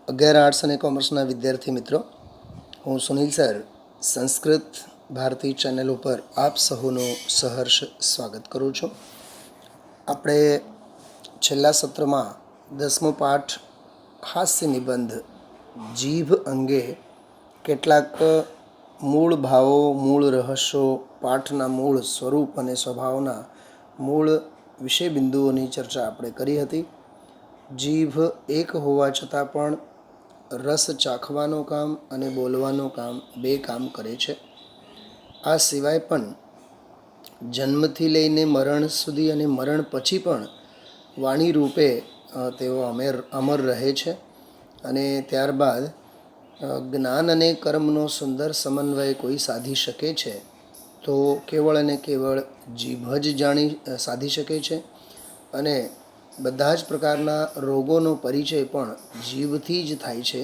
11 arts અને કોમર્સના વિદ્યાર્થી મિત્રો, હું સુનિલ સર સંસ્કૃત ભારતી ચેનલ ઉપર આપ સહુનું સહર્ષ સ્વાગત કરું છું. આપણે છેલ્લા સત્રમાં 10મો પાઠ હાસ્ય નિબંધ જીભ અંગે કેટલાક મૂળ ભાવો, મૂળ રહસ્યો, પાઠના મૂળ સ્વરૂપ અને સ્વભાવના મૂળ વિષય બિંદુઓની ચર્ચા આપણે કરી હતી. જીભ એક હોવા છતાં પણ રસ ચાખવાનું કામ અને બોલવાનું કામ બે કામ કરે છે. આ સિવાય પણ જન્મથી લઈને મરણ સુધી અને મરણ પછી પણ વાણી રૂપે તેઓ અમર રહે છે. અને ત્યારબાદ જ્ઞાન અને કર્મનો સુંદર સમન્વય કોઈ સાધી શકે છે તો કેવળ અને કેવળ જીભ જ સાધી શકે છે. અને બધા જ પ્રકારના રોગોનો પરિચય પણ જીભથી જ થાય છે.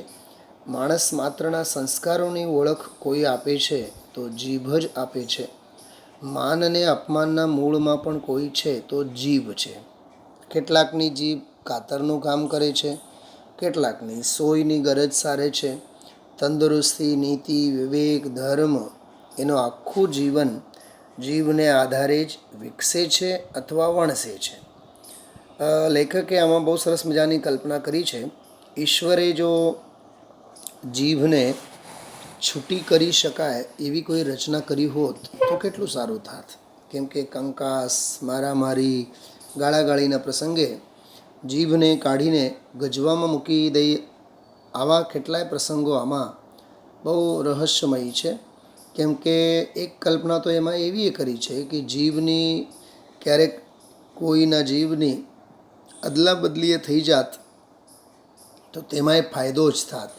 માણસ માત્રના સંસ્કારોની ઓળખ કોઈ આપે છે તો જીભ જ આપે છે. માન અને અપમાનના મૂળમાં પણ કોઈ છે તો જીભ છે. કેટલાકની જીભ કાતરનું કામ કરે છે, કેટલાકની સોયની ગરજ સારે છે. તંદુરસ્તી, નીતિ, વિવેક, ધર્મ એનું આખું જીવન જીભને આધારે જ વિકસે છે અથવા વણસે છે. લેખકે આમાં બહુ સરસ મજાની કલ્પના કરી છે. ઈશ્વરે જો જીભને છૂટી કરી શકાય એવી કોઈ રચના કરી હોત તો કેટલું સારું થાત. કેમ કે કંકાસ, મારામારી, ગાળાગાળીના પ્રસંગે જીભને કાઢીને ગજવામાં મૂકી દઈ, આવા કેટલાય પ્રસંગો આમાં બહુ રહસ્યમય છે. કેમ કે એક કલ્પના તો એમાં એવી કરી છે કે જીભની ક્યારેક કોઈના જીભની અદલા બદલીએ થઈ જાત તો તેમાંય ફાયદો જ થાત.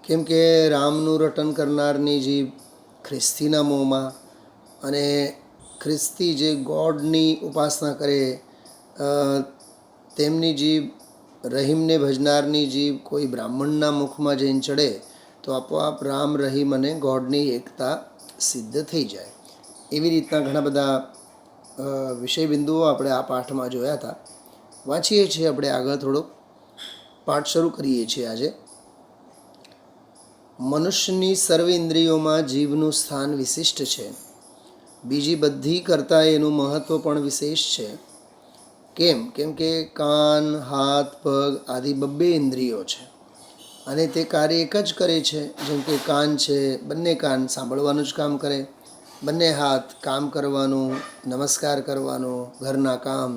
કેમ કે રામનું રટન કરનારની જીભ ખ્રિસ્તીના મોંમાં, અને ખ્રિસ્તી જે ગોડની ઉપાસના કરે તેમની જીભ, રહીમને ભજનારની જીભ કોઈ બ્રાહ્મણના મુખમાં જઈને ચડે તો આપોઆપ રામ, રહીમ અને ગોડની એકતા સિદ્ધ થઈ જાય. એવી રીતના ઘણા બધા વિષય બિંદુઓ આપણે આ પાઠમાં જોયા હતા. વાંચીએ છીએ આપણે આગળ થોડોક, પાઠ શરૂ કરીએ છીએ આજે. મનુષ્યની સર્વ ઇન્દ્રિયોમાં જીભનું સ્થાન વિશિષ્ટ છે. બીજી બધી કરતાં એનું મહત્ત્વ પણ વિશેષ છે. કેમ કે કાન, હાથ, પગ આદિ બબ્બે ઇન્દ્રિયો છે અને તે કાર્ય એક જ કરે છે. જેમ કે કાન છે, બંને કાન સાંભળવાનું જ કામ કરે. બંને હાથ કામ કરવાનું, નમસ્કાર કરવાનો, ઘરના કામ,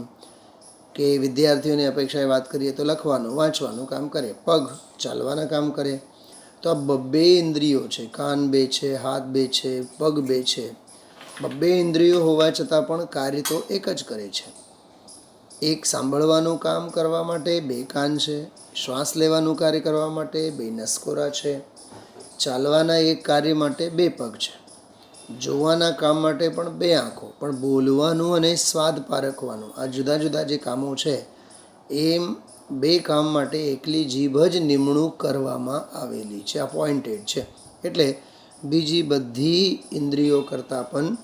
કે વિદ્યાર્થીઓની અપેક્ષાએ વાત કરીએ તો લખવાનું, વાંચવાનું કામ કરે. પગ ચાલવાના કામ કરે. તો આ બબ્બે ઇન્દ્રિયો છે. કાન બે છે, હાથ બે છે, પગ બે છે. બબ્બે ઇન્દ્રિયો હોવા છતાં પણ કાર્ય તો એક જ કરે છે. એક સાંભળવાનું કામ કરવા માટે બે કાન છે, શ્વાસ લેવાનું કાર્ય કરવા માટે બે નસકોરા છે, ચાલવાના એક કાર્ય માટે બે પગ છે, જોવાના કામ માટે પણ બે આંખો, પણ બોલવાનું અને સ્વાદ પારખવાનું આ જુદા જુદા જે કામો છે એમ બે કામ માટે એકલી જીભ જ નિમણૂક કરવામાં આવેલી છે, અપોઇન્ટેડ છે. એટલે બીજી બધી ઇન્દ્રિયો કરતાં પણ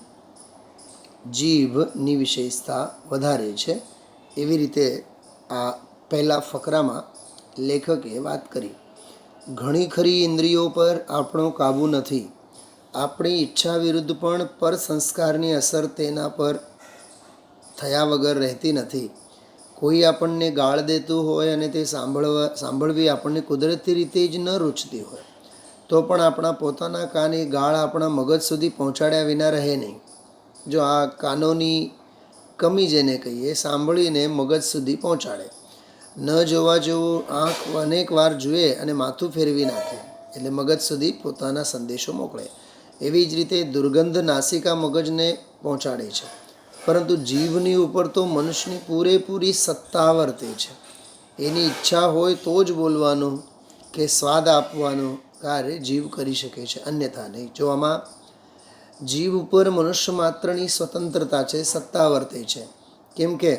જીભની વિશેષતા વધારે છે. એવી રીતે આ પહેલા ફકરામાં લેખકે વાત કરી. ઘણી ખરી ઇન્દ્રિયો પર આપણો કાબૂ નથી. આપણી ઈચ્છા વિરુદ્ધ પણ પર સંસ્કારની અસર તેના પર થયા વગર રહેતી નથી. કોઈ આપણને ગાળ દેતું હોય અને તે સાંભળવી આપણને કુદરતી રીતે જ ન રૂચતી હોય તો પણ આપણા પોતાના કાન એ ગાળ આપણા મગજ સુધી પહોંચાડ્યા વિના રહે નહીં. જો આ કાનોની કમી જેને કહીએ, સાંભળીને મગજ સુધી પહોંચાડે. ન જોવા જેવું આંખ અનેક વાર જુએ અને માથું ફેરવી નાખે એટલે મગજ સુધી પોતાના સંદેશો મોકલે. એવી જ રીતે દુર્ગંધ નાસિકા મગજને પહોંચાડે છે. પરંતુ જીભની ઉપર તો મનુષ્યની પૂરેપૂરી સત્તા વર્તે છે. એની ઈચ્છા હોય તો જ બોલવાનું કે સ્વાદ આપવાનું કાર્ય જીભ કરી શકે છે, અન્યથા નહીં. જો આમાં જીભ ઉપર મનુષ્ય માત્રની સ્વતંત્રતા છે, સત્તા વર્તે છે. કેમ કે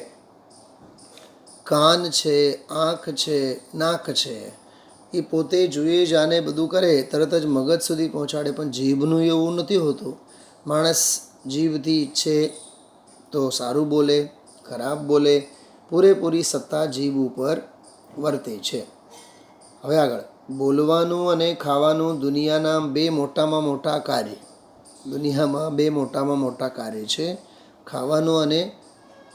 કાન છે, આંખ છે, નાક છે, એ પોતે જુએ જાણે બધું કરે, તરત જ મગજ સુધી પહોંચાડે. પણ જીભનું એવું નથી હોતું. માણસ જીભથી ઈચ્છે તો સારું બોલે, ખરાબ બોલે, પૂરેપૂરી સત્તા જીભ ઉપર વર્તે છે. હવે આગળ, બોલવાનું અને ખાવાનું દુનિયાના બે મોટામાં મોટા કાર્ય, દુનિયામાં બે મોટામાં મોટા કાર્ય છે, ખાવાનું અને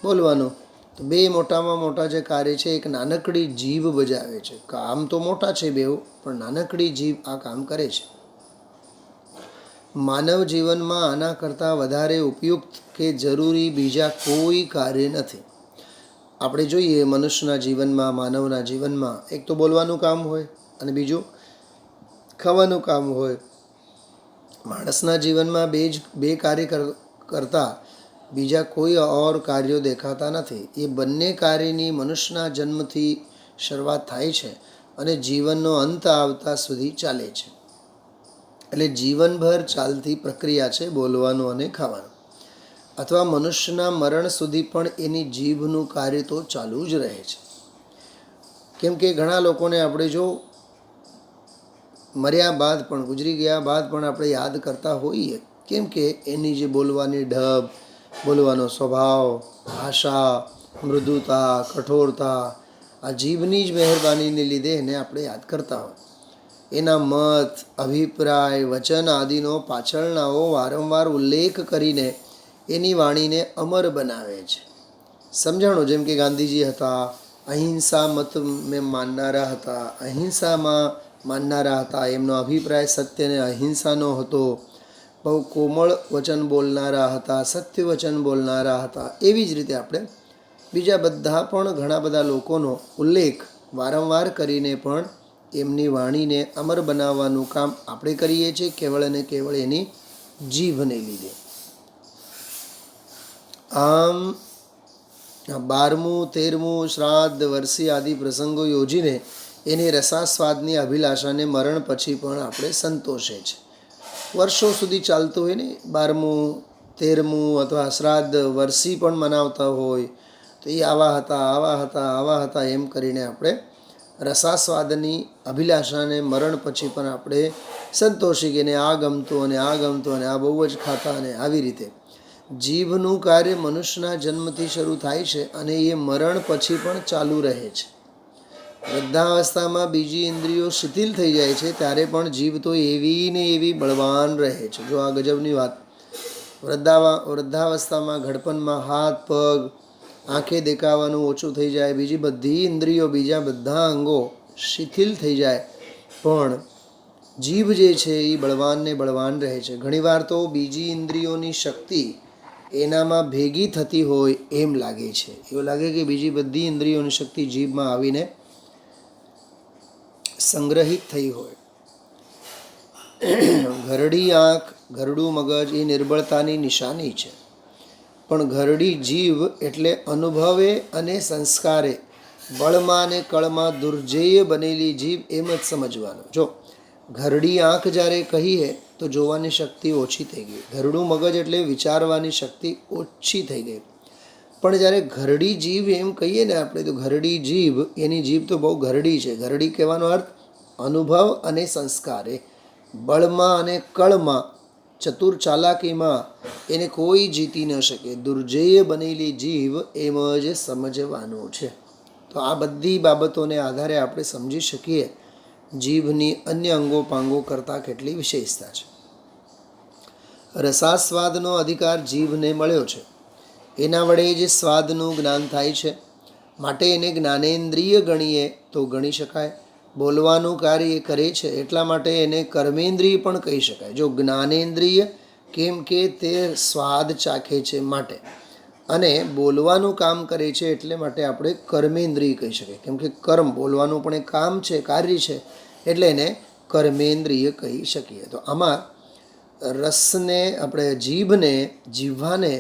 બોલવાનું. તો બે મોટામાં મોટા જે કાર્ય છે એક નાનકડી જીભ બજાવે છે. કામ તો મોટા છે બેઉ, પણ નાનકડી જીભ આ કામ કરે છે. માનવ જીવનમાં આના કરતાં વધારે ઉપયુક્ત કે જરૂરી બીજા કોઈ કાર્ય નથી. આપણે જોઈએ મનુષ્યના જીવનમાં, માનવના જીવનમાં એક તો બોલવાનું કામ હોય અને બીજું ખાવાનું કામ હોય. માણસના જીવનમાં બે કાર્ય કરતાં બીજા કોઈ ઓર કાર્યો દેખાતા નથી. એ બંને કાર્યની મનુષ્યના જન્મથી શરૂઆત થાય છે અને જીવનનો અંત આવતા સુધી ચાલે છે. એટલે જીવનભર ચાલતી પ્રક્રિયા છે બોલવાનું અને ખાવાનું. અથવા મનુષ્યના મરણ સુધી પણ એની જીભનું કાર્ય તો ચાલુ જ રહે છે. કેમ કે ઘણા લોકોને આપણે જો મર્યા બાદ પણ, ગુજરી ગયા બાદ પણ આપણે યાદ કરતા હોઈએ. કેમ કે એની જે બોલવાની ઢબ, બોલવાનો સ્વભાવ, ભાષા, મૃદુતા, કઠોરતા, આ જીભની જ મહેરબાનીને લીધે એને આપણે યાદ કરતા હોય. એના મત, અભિપ્રાય, વચન આદિનો પાછળનાઓ વારંવાર ઉલ્લેખ કરીને એની વાણીને અમર બનાવે છે. સમજાણો? જેમ કે ગાંધીજી હતા, અહિંસા મત માનનારા હતા, અહિંસામાં માનનારા હતા. એમનો અભિપ્રાય સત્યને અહિંસાનો હતો. બહુ કોમળ વચન બોલનારા હતા, સત્ય વચન બોલનારા હતા. એવી જ રીતે આપણે બીજા બધા પણ ઘણા બધા લોકોનો ઉલ્લેખ વારંવાર કરીને પણ એમની વાણીને અમર બનાવવાનું કામ આપણે કરીએ છીએ, કેવળ અને કેવળ એની જીભને લીધે. આમ 12મું 13મું શ્રાદ્ધ, વર્ષી આદિ પ્રસંગો યોજીને એની રસાસ્વાદની અભિલાષાને મરણ પછી પણ આપણે સંતોષે છે. વર્ષો સુધી ચાલતું હોય ને 12મું 13મું અથવા શ્રાદ્ધ, વર્ષી પણ મનાવતા હોય તો એ આવા હતા, આવા હતા, આવા હતા એમ કરીને આપણે રસાસ્વાદની અભિલાષાને મરણ પછી પણ આપણે સંતોષી કે એને આ ગમતું અને આ ગમતું અને આ બહુ જ ખાતા અને આવી રીતે. જીભનું કાર્ય મનુષ્યના જન્મથી શરૂ થાય છે અને એ મરણ પછી પણ ચાલુ રહે છે. વૃદ્ધાવસ્થામાં બીજી ઇન્દ્રિયો શિથિલ થઈ જાય છે ત્યારે પણ જીભ તો એવી ને એવી બળવાન રહે છે. જો આ ગજબની વાત. વૃદ્ધાવસ્થામાં ઘડપણમાં હાથ પગ, આંખે દેખાવાનું ઓછું થઈ જાય, બીજી બધી ઇન્દ્રિયો, બીજા બધા અંગો શિથિલ થઈ જાય, પણ જીભ જે છે એ બળવાન ને બળવાન રહે છે. ઘણીવાર તો બીજી ઇન્દ્રિયોની શક્તિ એનામાં ભેગી થતી હોય એમ લાગે છે. એવું લાગે કે બીજી બધી ઇન્દ્રિયોની શક્તિ જીભમાં આવીને સંગ્રહિત થઈ હોય. ઘરડી આંખ, ઘરડું મગજ એ નિર્બળતાની નિશાની છે. પણ ઘરડી જીભ એટલે અનુભવે અને સંસ્કારે બળમાં અને કળમાં દુર્જેય બનેલી જીભ એમ જ સમજવાનું. જો ઘરડી આંખ જ્યારે કહીએ તો જોવાની શક્તિ ઓછી થઈ ગઈ, ઘરડું મગજ એટલે વિચારવાની શક્તિ ઓછી થઈ ગઈ. પણ જ્યારે ઘરડી જીભ એમ કહીએ ને આપણે, તો ઘરડી જીભ, એની જીભ તો બહુ ઘરડી છે. ઘરડી કહેવાનો અર્થ અનુભવ અને સંસ્કારે બળમાં અને કળમાં, ચતુર ચાલાકીમાં એને કોઈ જીતી ન શકે. દુર્જેય બનેલી જીભ એમ જ સમજવાનું છે. તો આ બધી બાબતોને આધારે આપણે સમજી શકીએ જીભની અન્ય અંગો પાંગો કરતાં કેટલી વિશેષતા છે. રસાસ્વાદનો અધિકાર જીભને મળ્યો છે. એના વડે જ સ્વાદનું જ્ઞાન થાય છે. માટે એને જ્ઞાનેન્દ્રિય ગણીએ તો ગણી શકાય. બોલવાનું કાર્ય કરે છે એટલા માટે એને કર્મેન્દ્રિય પણ કહી શકાય. જો જ્ઞાનેન્દ્રિય, કેમ કે તે સ્વાદ ચાખે છે માટે, અને બોલવાનું કામ કરે છે એટલે માટે આપણે કર્મેન્દ્રિય કહી શકીએ. કેમ કે કર્મ, બોલવાનું પણ એક કામ છે, કાર્ય છે, એટલે એને કર્મેન્દ્રિય કહી શકીએ. તો આમાં રસને, આપણે જીહ્વાને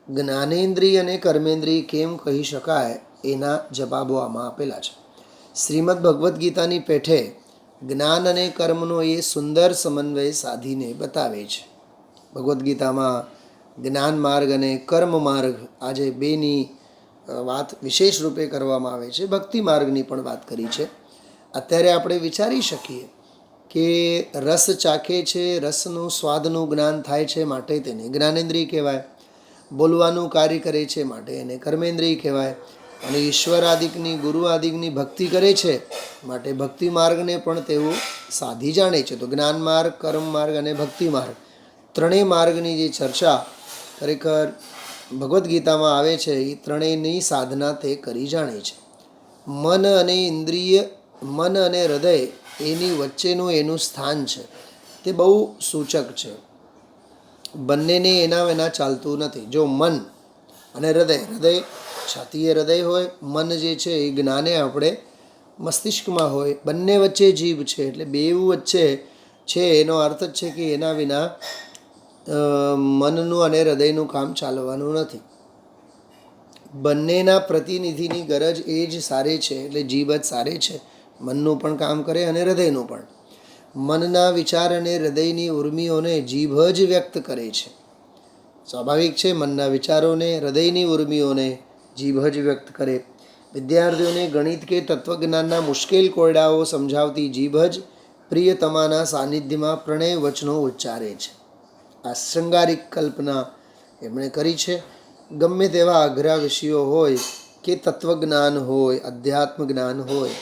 જ્ઞાનેન્દ્રિય અને કર્મેન્દ્રિય કેમ કહી શકાય એના જવાબો આમાં આપેલા છે. શ્રીમદ ભગવદ્ ગીતાની પેઠે જ્ઞાન અને કર્મનો એ સુંદર સમન્વય સાધીને બતાવે છે. ભગવદ્ ગીતામાં જ્ઞાન માર્ગ અને કર્મ માર્ગ, આજે બેની વાત વિશેષ રૂપે કરવામાં આવે છે. ભક્તિ માર્ગની પણ વાત કરી છે. અત્યારે આપણે વિચારી શકીએ કે રસ ચાખે છે, રસનું સ્વાદનું જ્ઞાન થાય છે માટે તેને જ્ઞાનેન્દ્રિય કહેવાય. બોલવાનું કાર્ય કરે છે માટે એને કર્મેન્દ્રિય કહેવાય. અને ઈશ્વર આદિકની ગુરુ આદિકની ભક્તિ કરે છે, માટે ભક્તિ માર્ગને પણ તેઓ સાધી જાણે છે. તો જ્ઞાન માર્ગ, કર્મ માર્ગ અને ભક્તિ માર્ગ, ત્રણેય માર્ગની જે ચર્ચા ખરેખર ભગવદ્ ગીતામાં આવે છે, એ ત્રણેયની સાધના તે કરી જાણે છે. મન અને ઇન્દ્રિય, મન અને હૃદય એની વચ્ચેનું એનું સ્થાન છે, તે બહુ સૂચક છે. બંનેને એના વિના ચાલતું નથી. જો મન અને હૃદય, હૃદય છાતીએ હૃદય હોય, મન જે છે એ જ્ઞાને આપણે મસ્તિષ્કમાં હોય, બંને વચ્ચે જીભ છે. એટલે બેઉ વચ્ચે છે એનો અર્થ જ છે કે એના વિના મનનું અને હૃદયનું કામ ચાલવાનું નથી. બંનેના પ્રતિનિધિની ગરજ એ જ સારે છે. એટલે જીભ જ સારે છે, મનનું પણ કામ કરે અને હૃદયનું પણ. મનના વિચાર અને હૃદયની ઉર્મિઓને જીભ જ વ્યક્ત કરે છે. સ્વાભાવિક છે, મનના વિચારોને, હૃદયની ઉર્મિઓને જીભ જ વ્યક્ત કરે. વિદ્યાર્થીઓને ગણિત કે તત્વજ્ઞાનના મુશ્કેલ કોયડાઓ સમજાવતી જીભ જ પ્રિયતમાના સાનિધ્યમાં પ્રણય વચનો ઉચ્ચારે છે. આ શૃંગારિક કલ્પના એમણે કરી છે. ગમે તેવા અઘરા વિષયો હોય કે તત્વજ્ઞાન હોય, અધ્યાત્મ જ્ઞાન હોય,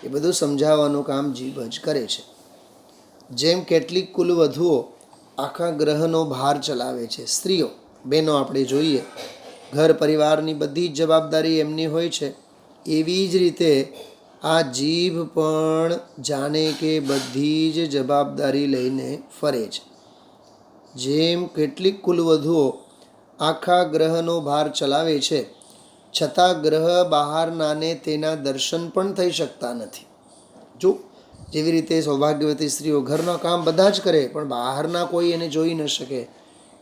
એ બધું સમજાવવાનું કામ જીભ જ કરે છે. જેમ કેટલીક કુલવધુઓ આખા ગ્રહનો ભાર ચલાવે છે, સ્ત્રીઓ, બહેનો આપણે જોઈએ, ઘર પરિવારની બધી જ જવાબદારી એમની હોય છે, એવી જ રીતે આ જીભ પણ જાણે કે બધી જ જવાબદારી લઈને ફરે છે. જેમ કેટલીક કુલવધુઓ આખા ગ્રહનો ભાર ચલાવે છે, છતાં ગ્રહ બહારનાને તેના દર્શન પણ થઈ શકતા નથી. જો જેવી રીતે સૌભાગ્યવતી સ્ત્રીઓ ઘરના કામ બધા જ કરે, પણ બહારના કોઈ એને જોઈ ન શકે,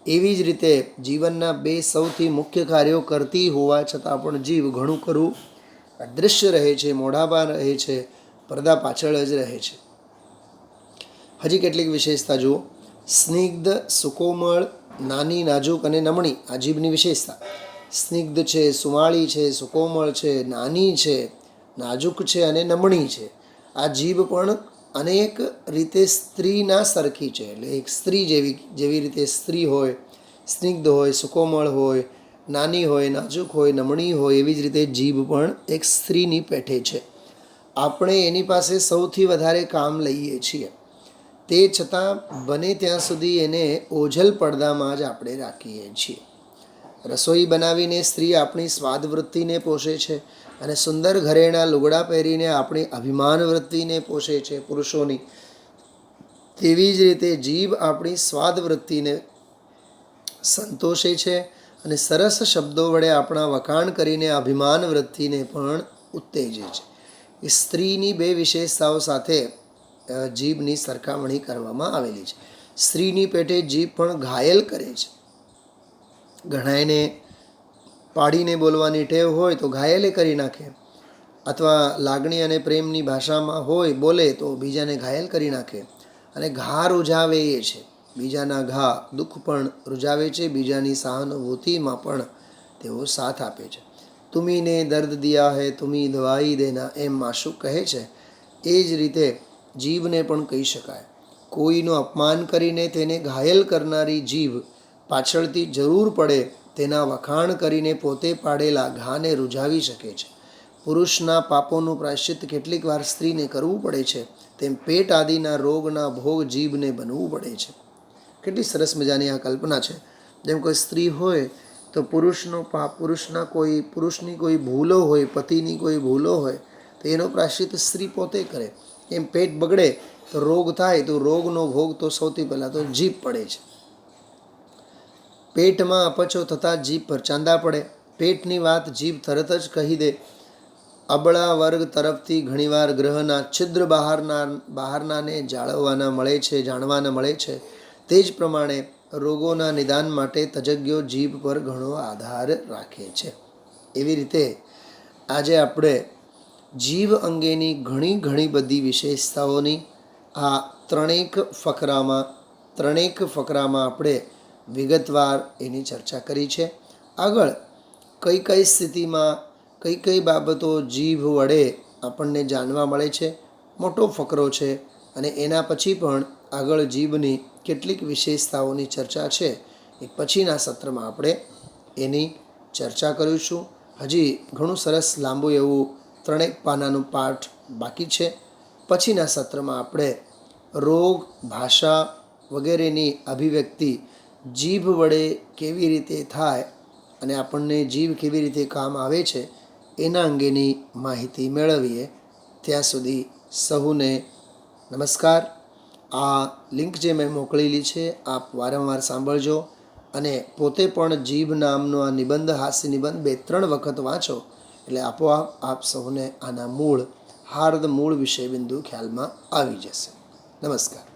એવી જ રીતે જીવનના બે સૌથી મુખ્ય કાર્યો કરતી હોવા છતાં પણ જીવ ઘણું ખરું અદૃશ્ય રહે છે, મોઢામાં રહે છે, પડદા પાછળ જ રહે છે. હજી કેટલીક વિશેષતા જુઓ. સ્નિગ્ધ, સુકોમળ, નાની, નાજુક અને નમણી, આ જીભની વિશેષતા. સ્નિગ્ધ છે, સુમાળી છે, સુકોમળ છે, નાની છે, નાજુક છે અને નમણી છે. આ જીભ પણ અનેક રીતે સ્ત્રીના સરખી છે. એટલે એક સ્ત્રી જેવી રીતે સ્ત્રી હોય, સ્નિગ્ધ હોય, સુકોમળ હોય, નાની હોય, નાજુક હોય, નમણી હોય, એવી જ રીતે જીભ પણ એક સ્ત્રીની પેઠે છે. આપણે એની પાસે સૌથી વધારે કામ લઈએ છીએ, તે છતાં બને ત્યાં સુધી એને ઓઝલ પડદામાં જ આપણે રાખીએ છીએ. રસોઈ બનાવીને સ્ત્રી આપણી સ્વાદવૃત્તિને પોષે છે, અને સુંદર ઘરેણાં લુગડા પહેરીને આપણી અભિમાન વૃત્તિને પોષે છે, પુરુષોની. તેવી જ રીતે જીભ આપણી સ્વાદવૃત્તિને સંતોષે છે, અને સરસ શબ્દો વડે આપણા વખાણ કરીને અભિમાન વૃત્તિને પણ ઉત્તેજે છે. સ્ત્રીની બે વિશેષતાઓ સાથે જીભની સરખામણી કરવામાં આવેલી છે. સ્ત્રીની પેટે જીભ પણ ઘાયલ કરે છે. ઘણા એને પાડીને બોલવાની ટેવ હોય તો ઘાયલે કરી નાખે, અથવા લાગણી અને પ્રેમની ભાષામાં હોય બોલે તો બીજાને ઘાયલ કરી નાખે. અને ઘા રૂઝાવે એ છે, બીજાના ઘા દુઃખ પણ રૂઝાવે છે, બીજાની સહાનુભૂતિમાં પણ તેઓ સાથ આપે છે. તુમીને દર્દ દિયા હૈ તુમી દવાઈ દેના, એમ માશુક કહે છે. એ જ રીતે જીભને પણ કહી શકાય. કોઈનું અપમાન કરીને તેને ઘાયલ કરનારી જીભ પાછળથી જરૂર પડે તેના વખાણ કરીને પોતે પાડેલા ઘાને રૂઝાવી શકે છે. પુરુષના પાપોનું પ્રાયશ્ચિત કેટલીક વાર સ્ત્રીને કરવું પડે છે, તેમ પેટ આદિના રોગના ભોગ જીભને બનવું પડે છે. કેટલી સરસ મજાની આ કલ્પના છે. જેમ કોઈ સ્ત્રી હોય તો પુરુષનો પાપ, પુરુષની કોઈ ભૂલો હોય, પતિની કોઈ ભૂલો હોય, તો એનો પ્રાયશ્ચિત સ્ત્રી પોતે કરે. એમ પેટ બગડે તો રોગ થાય, તો રોગનો ભોગ તો સૌથી પહેલાં તો જીભ પડે છે. પેટમાં અપચો થતાં જીભ પર ચાંદા પડે. પેટની વાત જીભ તરત જ કહી દે. અબળા વર્ગ તરફથી ઘણીવાર ગ્રહના છિદ્ર બહારનાને જાણવાના મળે છે. તે જ પ્રમાણે રોગોના નિદાન માટે તજજ્ઞો જીભ પર ઘણો આધાર રાખે છે. એવી રીતે આજે આપણે જીભ અંગેની ઘણી બધી વિશેષતાઓની આ ત્રણેક ફકરામાં આપણે વિગતવાર એની ચર્ચા કરી છે. આગળ કઈ સ્થિતિમાં કઈ બાબતો જીભ વડે આપણને જાણવા મળે છે, મોટો ફકરો છે. અને એના પછી પણ આગળ જીભની કેટલીક વિશેષતાઓની ચર્ચા છે, એ પછીના સત્રમાં આપણે એની ચર્ચા કરીશું. હજી ઘણું સરસ લાંબુ એવું 3 પાનાનું પાઠ બાકી છે. પછીના સત્રમાં આપણે રોગ, ભાષા વગેરેની અભિવ્યક્તિ જીભ વડે કેવી રીતે થાય અને આપણને જીભ કેવી રીતે કામ આવે છે એના અંગેની માહિતી મેળવીએ. ત્યાં સુધી સહુને નમસ્કાર. આ લિંક જે મેં મોકલેલી છે આપ વારંવાર સાંભળજો અને પોતે પણ જીભ નામનો આ નિબંધ, હાસ્ય નિબંધ 2-3 વખત વાંચો એટલે આપોઆપ આપ સૌને આના મૂળ, મૂળ વિષય બિંદુ ખ્યાલમાં આવી જશે. નમસ્કાર.